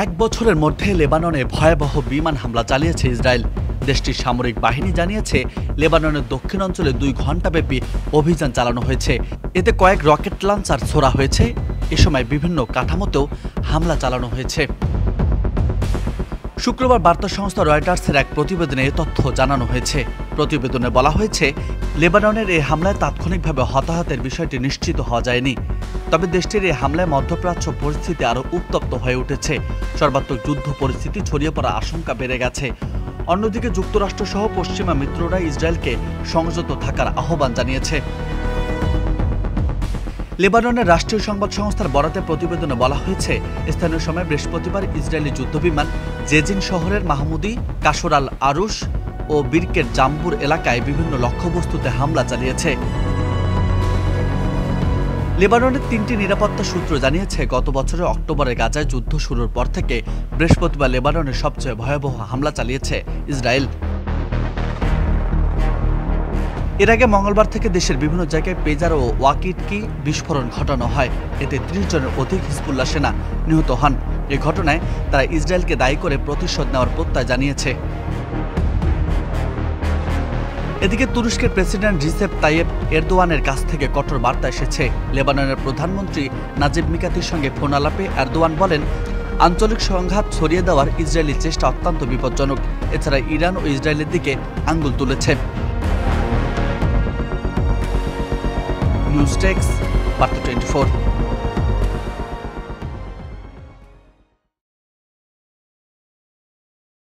এক বছরের মধ্যে লেবাননে ভয়াবহ বিমান হামলা চালিয়েছে ইসরায়েল। দেশটির সামরিক বাহিনী জানিয়েছে, লেবাননের দক্ষিণ অঞ্চলে 2 ঘণ্টাব্যাপী অভিযান চালানো হয়েছে। এতে কয়েক রকেট লঞ্চার ছোড়া হয়েছে। এ সময় বিভিন্ন কাঠামোতেও হামলা চালানো হয়েছে। শুক্রবার বার্তা সংস্থা রয়টার্সের এক প্রতিবেদনে এ তথ্য জানানো হয়েছে। প্রতিবেদনে বলা হয়েছে, লেবাননের এই হামলায় তাৎক্ষণিকভাবে হতাহতের বিষয়টি নিশ্চিত হওয়া যায়নি। তবে দেশটির এই হামলায় মধ্যপ্রাচ্য পরিস্থিতি আরও উত্তপ্ত হয়ে উঠেছে। সর্বাত্মক যুদ্ধ পরিস্থিতি ছড়িয়ে পড়ার আশঙ্কা বেড়ে গেছে। অন্যদিকে যুক্তরাষ্ট্রসহ পশ্চিমা মিত্ররা ইসরায়েলকে সংযত থাকার আহ্বান জানিয়েছে। লেবাননের রাষ্ট্রীয় সংবাদ সংস্থার বরাতে প্রতিবেদনে বলা হয়েছে, স্থানীয় সময় বৃহস্পতিবার ইসরায়েলি যুদ্ধবিমান জেজিন শহরের মাহমুদি, কাসর আল আরুশ ও বিরকের জাম্বুর এলাকায় বিভিন্ন লক্ষ্যবস্তুতে হামলা চালিয়েছে। লেবাননের 3টি নিরাপত্তা সূত্র জানিয়েছে, গত বছরের অক্টোবরে গাজায় যুদ্ধ শুরুর পর থেকে বৃহস্পতিবার লেবাননের সবচেয়ে ভয়াবহ হামলা চালিয়েছে ইসরায়েল। এর আগে মঙ্গলবার থেকে দেশের বিভিন্ন জায়গায় পেজার ও ওয়াকিটকি বিস্ফোরণ ঘটানো হয়। এতে 30 জনের অধিক হিজবুল্লাহ সেনা নিহত হন। এ ঘটনায় তারা ইসরায়েলকে দায়ী করে প্রতিশোধ নেওয়ার প্রত্যয় জানিয়েছে। এদিকে তুরস্কের প্রেসিডেন্ট রিসেপ তাইয়েপ এরদোয়ানের কাছ থেকে কঠোর বার্তা এসেছে। লেবাননের প্রধানমন্ত্রী নাজিব মিকাতির সঙ্গে ফোন আলাপে এরদোয়ান বলেন, আঞ্চলিক সংঘাত ছড়িয়ে দেওয়ার ইসরায়েলি চেষ্টা অত্যন্ত বিপজ্জনক। এছাড়া ইরান ও ইসরায়েলের দিকে আঙ্গুল তুলেছে। নিউজ ডেস্ক, বার্তা 24।